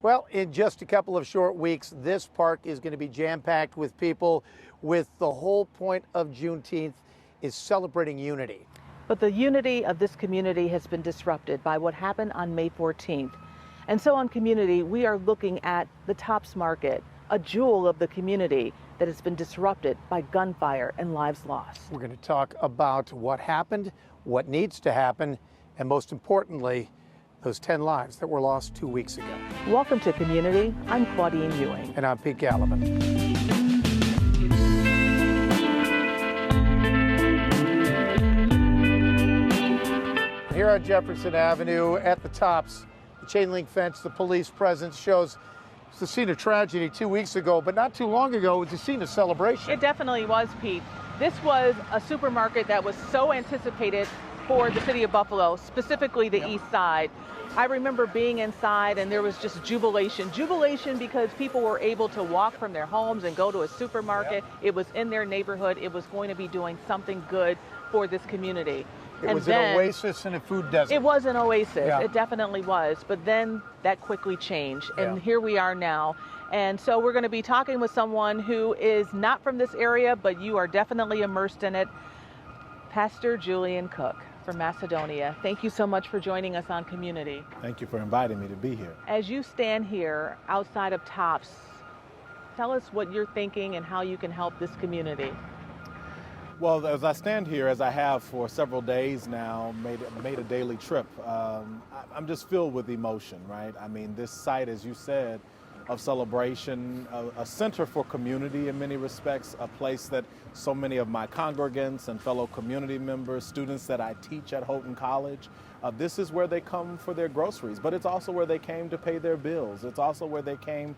Well, in just a couple of short weeks, this park is going to be jam-packed with people, with the whole point of Juneteenth is celebrating unity. But the unity of this community has been disrupted by what happened on May 14th. And so on commUNITY, we are looking at the Tops Market, a jewel of the community that has been disrupted by gunfire and lives lost. We're going to talk about what happened, what needs to happen, and most importantly, those 10 lives that were lost 2 weeks ago. Welcome to commUNITY. I'm Claudine Ewing. And I'm Pete Gallivan. Here on Jefferson Avenue at the Tops, the chain link fence, the police presence shows it's the scene of tragedy 2 weeks ago, but not too long ago, it was a scene of celebration. It definitely was, Pete. This was a supermarket that was so anticipated for the city of Buffalo, specifically the East Side. I remember being inside and there was just jubilation. Jubilation because people were able to walk from their homes and go to a supermarket. It was in their neighborhood. It was going to be doing something good for this community. It was an oasis in a food desert. It was an oasis. Yeah. It definitely was. But then that quickly changed. And here we are now. And so we're going to be talking with someone who is not from this area, but you are definitely immersed in it. Pastor Julian Cook from Macedonia. Thank you so much for joining us on commUNITY. Thank you for inviting me to be here. As you stand here outside of Tops, tell us what you're thinking and how you can help this community. Well, as I stand here, as I have for several days now, made a daily trip, I'm just filled with emotion, right? I mean, this site, as you said, of celebration, a center for community in many respects, a place that so many of my congregants and fellow community members, students that I teach at Houghton College, this is where they come for their groceries, but it's also where they came to pay their bills. It's also where they came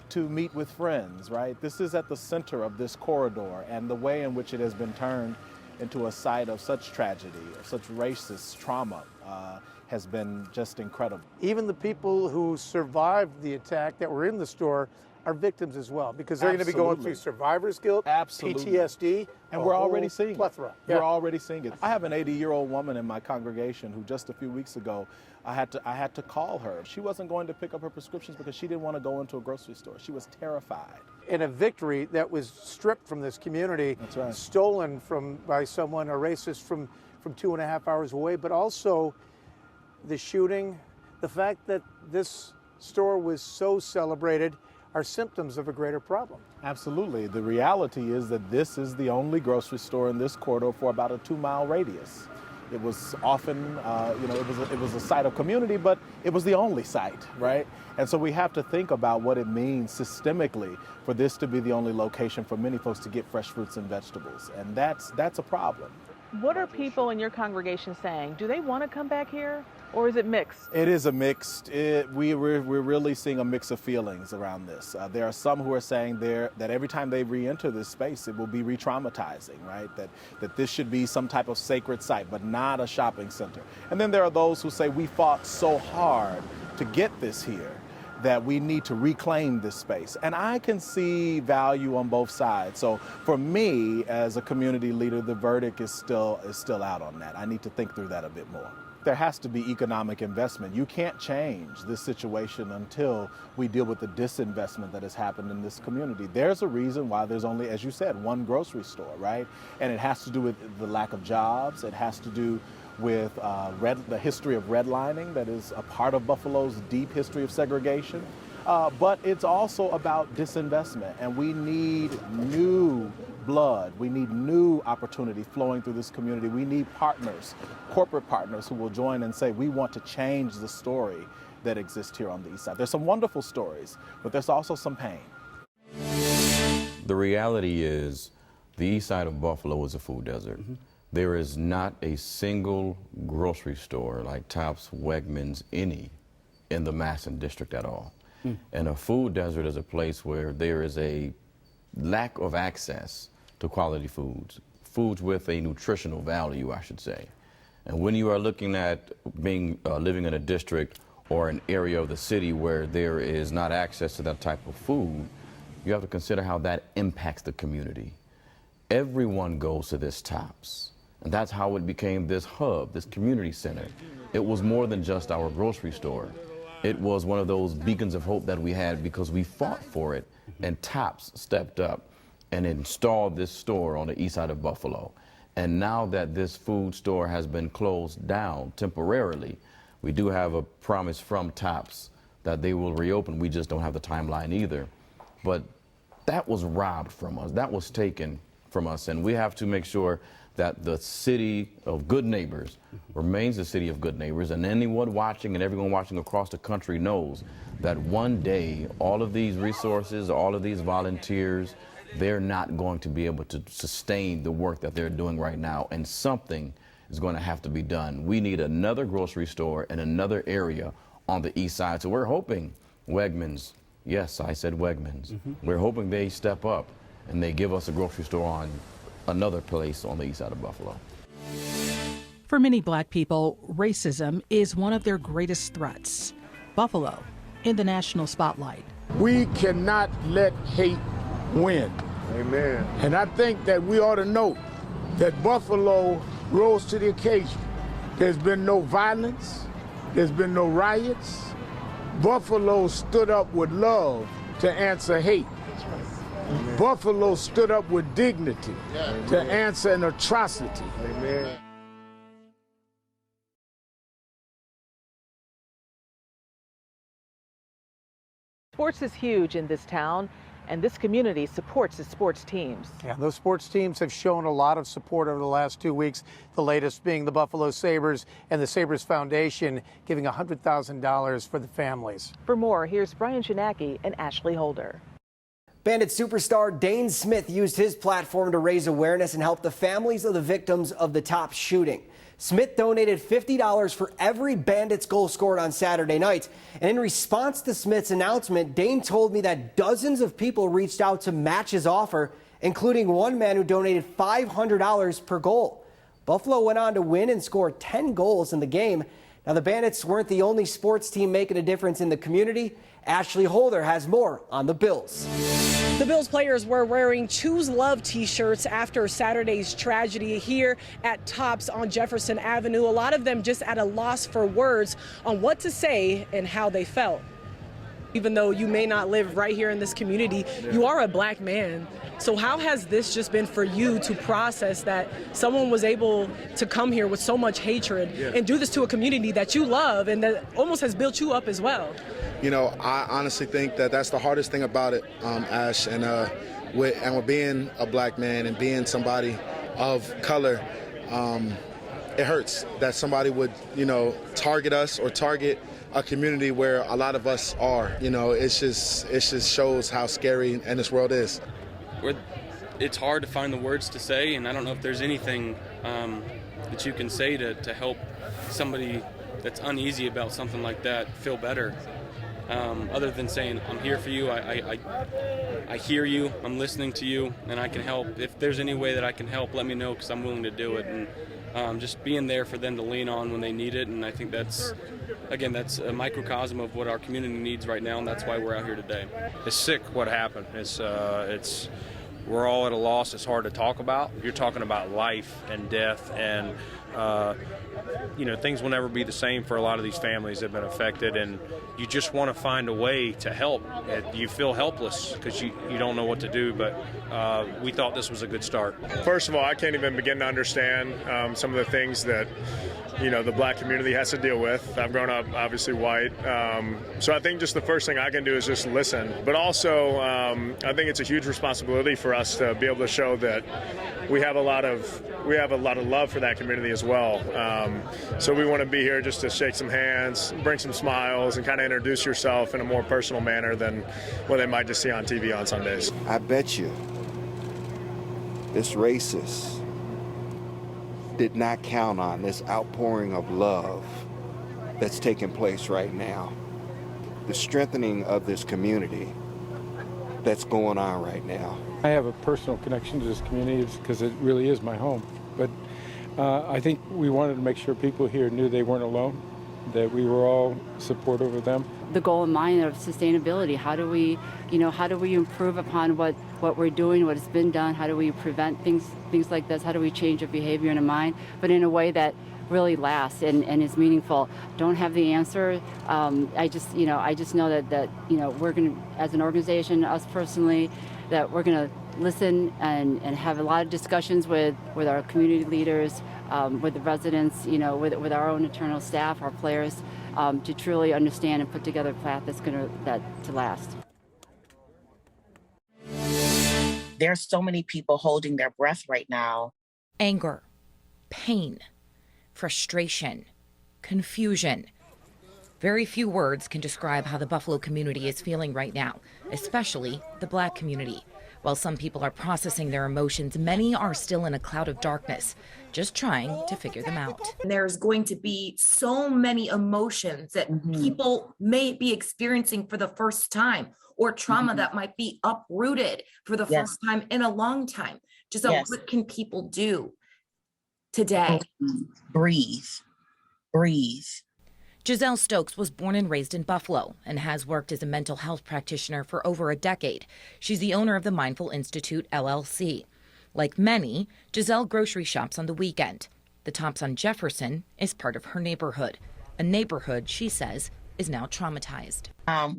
to meet with friends, right? This is at the center of this corridor, and the way in which it has been turned into a site of such tragedy, of such racist trauma, has been just incredible. Even the people who survived the attack that were in the store are victims as well, because they're going to be going through survivor's guilt, PTSD, and we're already seeing plethora. it. We're already seeing it. I have an 80-year-old woman in my congregation who just a few weeks ago, I had to call her. She wasn't going to pick up her prescriptions because she didn't want to go into a grocery store. She was terrified. In a victory that was stripped from this community, that's right, stolen by someone, a racist from 2.5 hours away, but also the shooting, the fact that this store was so celebrated are symptoms of a greater problem. Absolutely. The reality is that this is the only grocery store in this corridor for about a 2-mile radius. It was often, it was a site of community, but it was the only site, right? And so we have to think about what it means systemically for this to be the only location for many folks to get fresh fruits and vegetables. And that's a problem. What are people in your congregation saying? Do they want to come back here, or is it mixed? It is a mixed. We're really seeing a mix of feelings around this. There are some who are saying that every time they re-enter this space, it will be re-traumatizing, right? That this should be some type of sacred site, but not a shopping center. And then there are those who say we fought so hard to get this here that we need to reclaim this space. And I can see value on both sides. So for me, as a community leader, the verdict is still out on that. I need to think through that a bit more. There has to be economic investment. You can't change this situation until we deal with the disinvestment that has happened in this community. There's a reason why there's only, as you said, one grocery store, right? And it has to do with the lack of jobs. It has to do with the history of redlining that is a part of Buffalo's deep history of segregation. But it's also about disinvestment, and we need new blood. We need new opportunity flowing through this community. We need partners, corporate partners who will join and say, we want to change the story that exists here on the East Side. There's some wonderful stories, but there's also some pain. The reality is the East Side of Buffalo is a food desert. Mm-hmm. There is not a single grocery store like Tops, Wegmans, any in the Masson district at all. And a food desert is a place where there is a lack of access to quality foods, foods with a nutritional value, I should say. And when you are looking at living in a district or an area of the city where there is not access to that type of food, you have to consider how that impacts the community. Everyone goes to this Tops, and that's how it became this hub, this community center. It was more than just our grocery store. It was one of those beacons of hope that we had because we fought for it, and TOPS stepped up and installed this store on the east side of Buffalo. And now that this food store has been closed down temporarily, we do have a promise from TOPS that they will reopen. We just don't have the timeline either. But that was robbed from us. That was taken from us. And we have to make sure that the city of good neighbors remains the city of good neighbors. And anyone watching and everyone watching across the country knows that one day all of these resources, all of these volunteers, they're not going to be able to sustain the work that they're doing right now. And something is going to have to be done. We need another grocery store in another area on the east side. So we're hoping Wegmans, yes, I said Wegmans, we're hoping they step up and they give us a grocery store on another place on the east side of Buffalo. For many black people, racism is one of their greatest threats. Buffalo in the national spotlight. We cannot let hate win. Amen. And I think that we ought to note that Buffalo rose to the occasion. There's been no violence. There's been no riots. Buffalo stood up with love to answer hate. Amen. Buffalo stood up with dignity to answer an atrocity. Amen. Sports is huge in this town, and this community supports its sports teams. Yeah, those sports teams have shown a lot of support over the last 2 weeks, the latest being the Buffalo Sabres and the Sabres Foundation giving $100,000 for the families. For more, here's Brian CHOJNACKI and Ashley Holder. Bandit superstar Dane Smith used his platform to raise awareness and help the families of the victims of the TOPS shooting. Smith donated $50 for every Bandits goal scored on Saturday night. And in response to Smith's announcement, Dane told me that dozens of people reached out to match his offer, including one man who donated $500 per goal. Buffalo went on to win and score 10 goals in the game. Now, the Bandits weren't the only sports team making a difference in the community. Ashley Holder has more on the Bills. The Bills players were wearing Choose Love t-shirts after Saturday's tragedy here at TOPS on Jefferson Avenue. A lot of them just at a loss for words on what to say and how they felt. Even though you may not live right here in this community, you are a black man. So how has this just been for you to process that someone was able to come here with so much hatred and do this to a community that you love and that almost has built you up as well? You know, I honestly think that that's the hardest thing about it, Ash, and with being a black man and being somebody of color, it hurts that somebody would, you know, target us or target a community where a lot of us are. You know, it just shows how scary and this world is. It's hard to find the words to say, and I don't know if there's anything that you can say to help somebody that's uneasy about something like that feel better. Other than saying, I'm here for you, I hear you, I'm listening to you, and I can help. If there's any way that I can help, let me know, because I'm willing to do it. And just being there for them to lean on when they need it, and I think that's a microcosm of what our community needs right now, and that's why we're out here today. It's sick what happened. We're all at a loss. It's hard to talk about. You're talking about life and death, and you know, things will never be the same for a lot of these families that have been affected, and you just want to find a way to help. You feel helpless because you don't know what to do, but we thought this was a good start. First of all, I can't even begin to understand some of the things that, you know, the black community has to deal with. I've grown up obviously white, so I think just the first thing I can do is just listen. But also, I think it's a huge responsibility for us to be able to show that we have a lot of love for that community as well. So we want to be here just to shake some hands, bring some smiles, and kind of introduce yourself in a more personal manner than what they might just see on TV on Sundays. I bet you this racist did not count on this outpouring of love that's taking place right now. The strengthening of this community that's going on right now. I have a personal connection to this community because it really is my home. But I think we wanted to make sure people here knew they weren't alone that we were all supportive of them. The goal in mind of sustainability. How do we improve upon what we're doing, what has been done? How do we prevent things like this? How do we change a behavior and a mind, but in a way that really lasts and is meaningful? Don't have the answer. I just know that we're going to, as an organization, us personally, that we're going to listen and have a lot of discussions with our community leaders, with the residents, with our own internal staff, our players, to truly understand and put together a path to last. There's so many people holding their breath right now. Anger, pain, frustration, confusion. Very few words can describe how the Buffalo community is feeling right now, especially the Black community. While some people are processing their emotions, many are still in a cloud of darkness, just trying to figure them out. There's going to be so many emotions that people may be experiencing for the first time, or trauma that might be uprooted for the first time in a long time. Just what can people do today? Breathe. Giselle Stokes was born and raised in Buffalo and has worked as a mental health practitioner for over a decade. She's the owner of the Mindful Institute, LLC. Like many, Giselle grocery shops on the weekend. The Tops on Jefferson is part of her neighborhood, a neighborhood she says is now traumatized.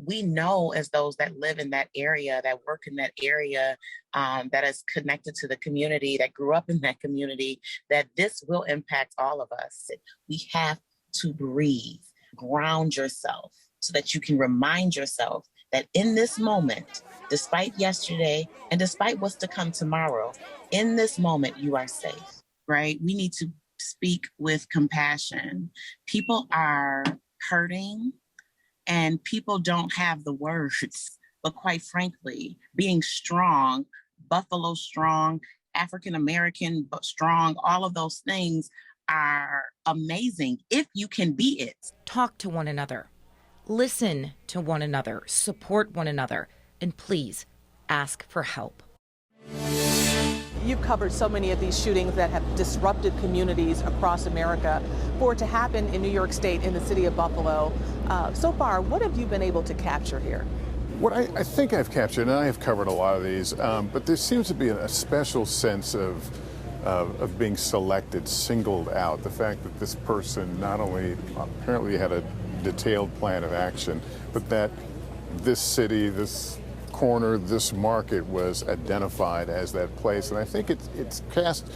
We know, as those that live in that area, that work in that area, that is connected to the community, that grew up in that community, that this will impact all of us. We have to breathe, ground yourself so that you can remind yourself that in this moment, despite yesterday and despite what's to come tomorrow, in this moment, you are safe, right? We need to speak with compassion. People are hurting and people don't have the words, but quite frankly, being strong, Buffalo strong, African-American but strong, all of those things are amazing if you can be it. Talk to one another, listen to one another, support one another, and please ask for help. You've covered so many of these shootings that have disrupted communities across America. For it to happen in New York State, in the city of Buffalo, so far, what have you been able to capture here? What I think I've captured, and I have covered a lot of these, but there seems to be a special sense of being selected, singled out. The fact that this person not only apparently had a detailed plan of action, but that this city, this corner, this market was identified as that place. And I think it's cast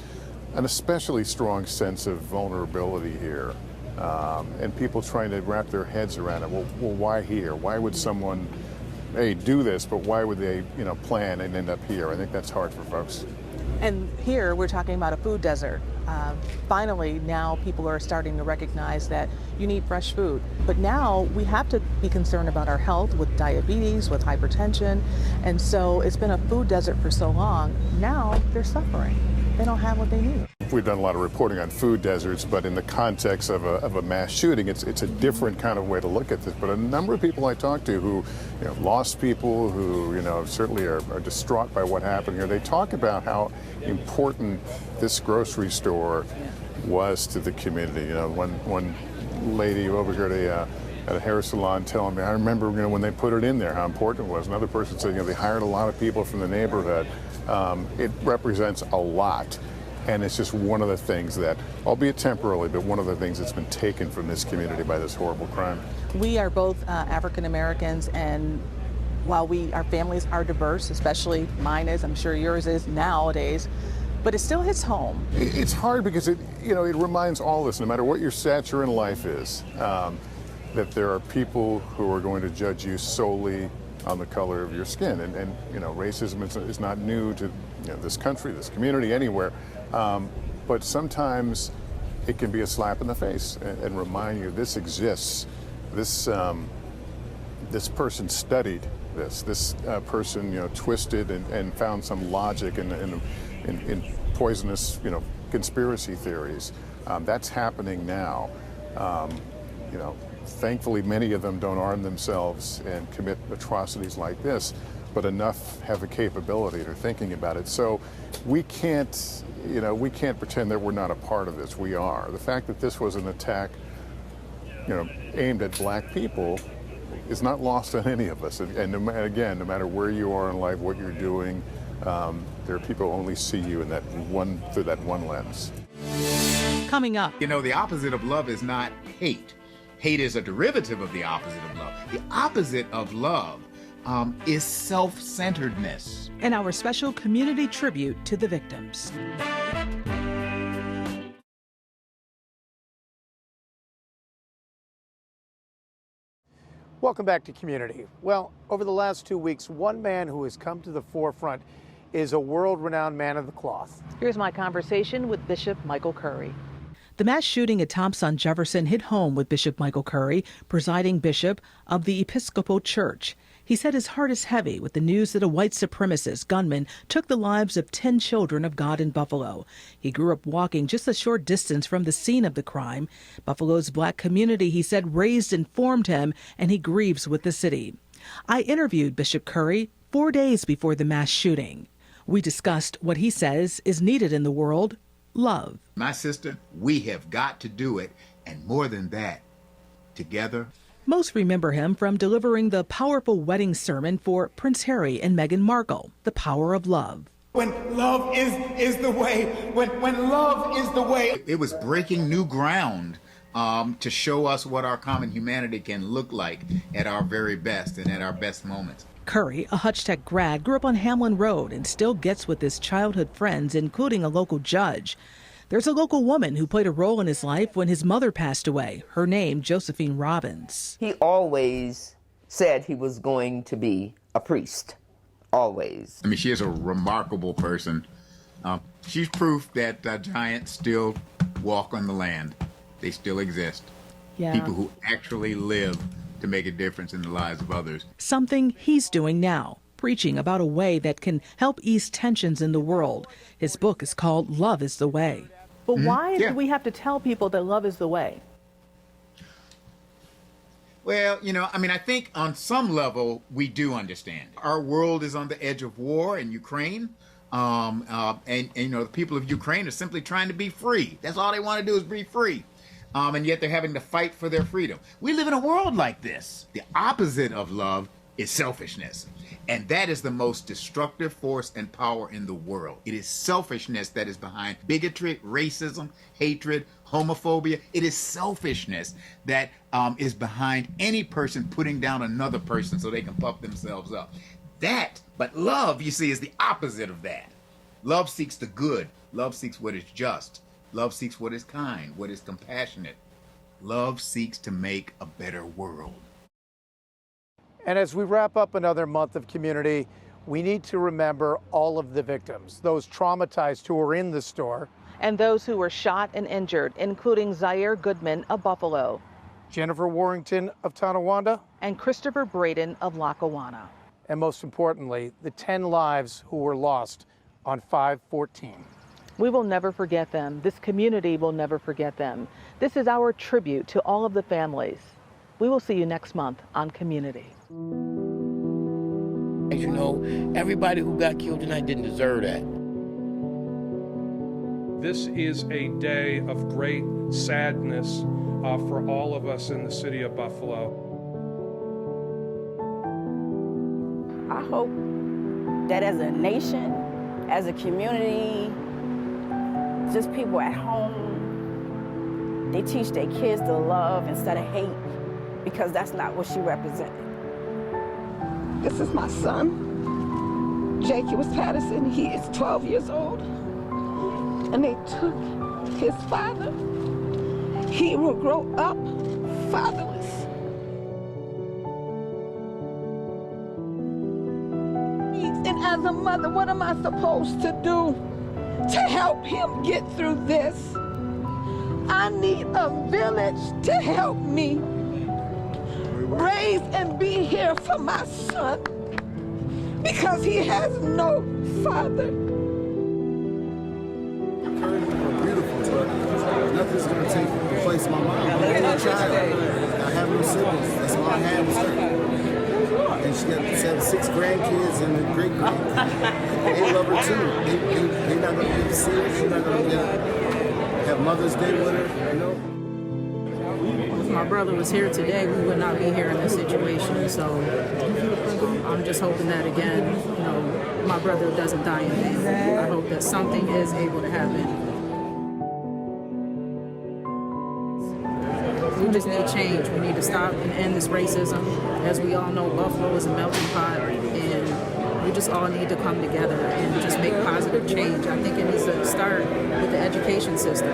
an especially strong sense of vulnerability here. And people trying to wrap their heads around it. Well, why here? Why would someone, do this, but why would they, plan and end up here? I think that's hard for folks. And here we're talking about a food desert. Finally, now people are starting to recognize that you need fresh food. But now we have to be concerned about our health with diabetes, with hypertension. And so it's been a food desert for so long. Now they're suffering. They don't have what they need. We've done a lot of reporting on food deserts, but in the context of a mass shooting, it's a different kind of way to look at this. But a number of people I talked to who lost people, who certainly are distraught by what happened here, they talk about how important this grocery store was to the community. One lady over here at a hair salon telling me, I remember when they put it in there, how important it was. Another person said they hired a lot of people from the neighborhood. It represents a lot. And it's just one of the things that, albeit temporarily, but one of the things that's been taken from this community by this horrible crime. We are both African Americans, and while our families are diverse, especially mine is, I'm sure yours is nowadays, but it still hits home. It's hard because it reminds all of us, no matter what your stature in life is, that there are people who are going to judge you solely on the color of your skin. And racism is not new to this country, this community, anywhere. But sometimes it can be a slap in the face and remind you this exists. This person studied this. This person twisted and found some logic in poisonous conspiracy theories. That's happening now. Thankfully, many of them don't arm themselves and commit atrocities like this, but enough have the capability. They're thinking about it. So we can't pretend that we're not a part of this. We are. The fact that this was an attack aimed at black people is not lost on any of us. And no matter where you are in life, what you're doing, there are people who only see you in through that one lens. Coming up. The opposite of love is not hate. Hate is a derivative of the opposite of love. The opposite of love is self-centeredness. And our special community tribute to the victims. Welcome back to Community. Well, over the last 2 weeks, one man who has come to the forefront is a world-renowned man of the cloth. Here's my conversation with Bishop Michael Curry. The mass shooting at Tops on Jefferson hit home with Bishop Michael Curry, presiding bishop of the Episcopal Church. He said his heart is heavy with the news that a white supremacist gunman took the lives of 10 children of God in Buffalo. He grew up walking just a short distance from the scene of the crime. Buffalo's black community, he said, raised and formed him, and he grieves with the city. I interviewed Bishop Curry 4 days before the mass shooting. We discussed what he says is needed in the world: love. My sister, we have got to do it, and more than that, together. Most remember him from delivering the powerful wedding sermon for Prince Harry and Meghan Markle, The Power of Love. When love is the way, when love is the way. It was breaking new ground to show us what our common humanity can look like at our very best and at our best moments. Curry, a Hutch Tech grad, grew up on Hamlin Road and still gets with his childhood friends, including a local judge. There's a local woman who played a role in his life when his mother passed away. Her name, Josephine Robbins. He always said he was going to be a priest. Always. I mean, she is a remarkable person. She's proof that giants still walk on the land. They still exist. Yeah. People who actually live to make a difference in the lives of others. Something he's doing now, preaching about a way that can help ease tensions in the world. His book is called Love is the Way. But why do we have to tell people that love is the way? Well, I think on some level we do understand. Our world is on the edge of war in Ukraine. And the people of Ukraine are simply trying to be free. That's all they want to do is be free. And yet they're having to fight for their freedom. We live in a world like this. The opposite of love is selfishness. And that is the most destructive force and power in the world. It is selfishness that is behind bigotry, racism, hatred, homophobia. It is selfishness that is behind any person putting down another person so they can puff themselves up. But love, you see, is the opposite of that. Love seeks the good. Love seeks what is just. Love seeks what is kind, what is compassionate. Love seeks to make a better world. And as we wrap up another month of Community, we need to remember all of the victims, those traumatized who were in the store. And those who were shot and injured, including Zaire Goodman of Buffalo, Jennifer Warrington of Tonawanda, and Christopher Braden of Lackawanna. And most importantly, the 10 lives who were lost on 5/14. We will never forget them. This community will never forget them. This is our tribute to all of the families. We will see you next month on Community. As you know, everybody who got killed tonight didn't deserve that. This is a day of great sadness for all of us in the city of Buffalo. I hope that as a nation, as a community, just people at home, they teach their kids to love instead of hate, because that's not what she represented. This is my son, Jake Patterson. He is 12 years old. And they took his father. He will grow up fatherless. And as a mother, what am I supposed to do to help him get through this? I need a village to help me raise and be here for my son, because he has no father. Nothing's going to take the place of my mom. I'm a child. I have no siblings. That's all I have is her. And she has 6 grandkids and a great-grandkids. They love her too. They're not going to get to see her. She's not going to have Mother's Day with her, you know? This is my my brother was here today, we would not be here in this situation. So I'm just hoping that, again, you know, my brother doesn't die in vain. I hope that something is able to happen. We just need change. We need to stop and end this racism. As we all know, Buffalo is a melting pot, and we just all need to come together and just make positive change. I think it needs to start with the education system.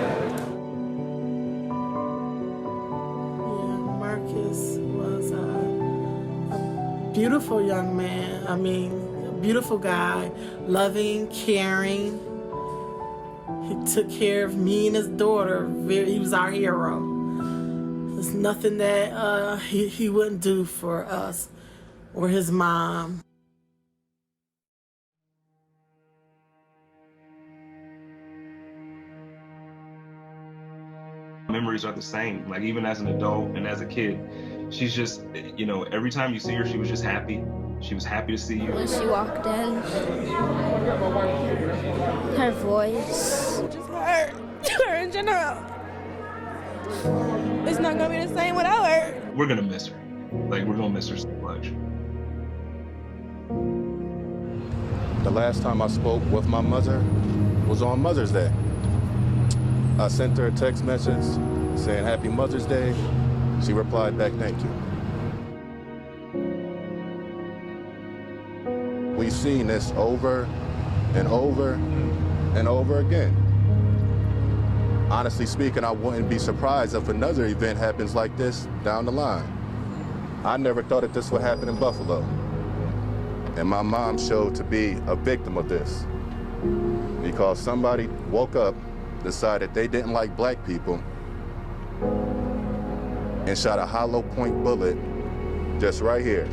Marcus was a beautiful young man. I mean, a beautiful guy, loving, caring. He took care of me and his daughter. He was our hero. There's nothing that he wouldn't do for us or his mom. Memories are the same, like even as an adult and as a kid. She's just, you know, every time you see her, she was just happy. She was happy to see you. When she walked in, her voice. Just her in general. It's not gonna be the same without her. We're gonna miss her. Like, we're gonna miss her so much. The last time I spoke with my mother was on Mother's Day. I sent her a text message saying Happy Mother's Day. She replied back, thank you. We've seen this over and over and over again. Honestly speaking, I wouldn't be surprised if another event happens like this down the line. I never thought that this would happen in Buffalo. And my mom showed to be a victim of this because somebody woke up, decided they didn't like black people, and shot a hollow point bullet just right here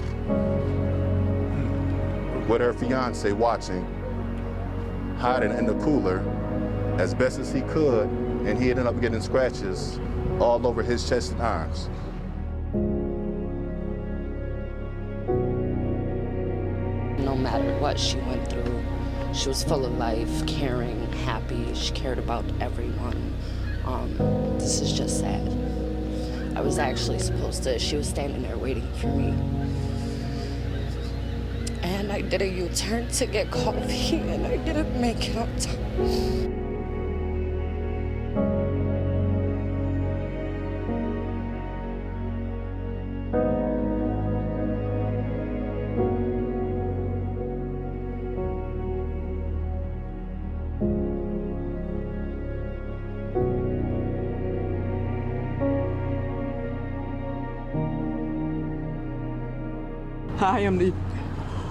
with her fiance watching, hiding in the cooler as best as he could, and he ended up getting scratches all over his chest and arms. No matter what she went through, she was full of life, caring, happy. She cared about everyone. This is just sad. I was actually supposed to, she was standing there waiting for me. And I did a U-turn to get coffee, and I didn't make it on time. I am the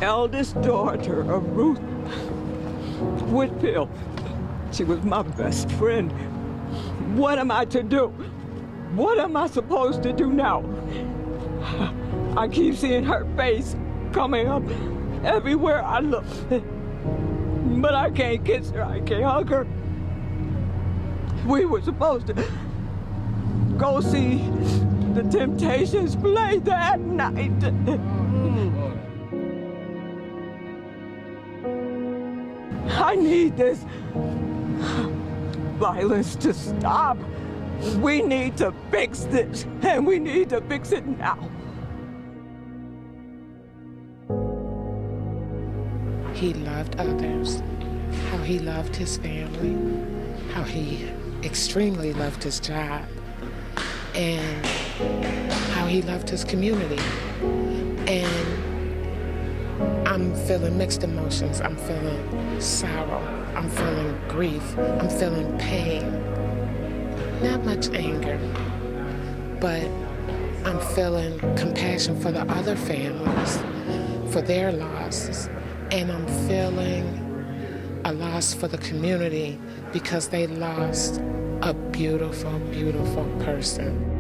eldest daughter of Ruth Whitfield. She was my best friend. What am I to do? What am I supposed to do now? I keep seeing her face coming up everywhere I look. But I can't kiss her, I can't hug her. We were supposed to go see the Temptations play that night. I need this violence to stop. We need to fix this, and we need to fix it now. He loved others, how he loved his family, how he extremely loved his job, and how he loved his community. And I'm feeling mixed emotions. I'm feeling sorrow. I'm feeling grief. I'm feeling pain. Not much anger, but I'm feeling compassion for the other families, for their losses. And I'm feeling a loss for the community because they lost a beautiful, beautiful person.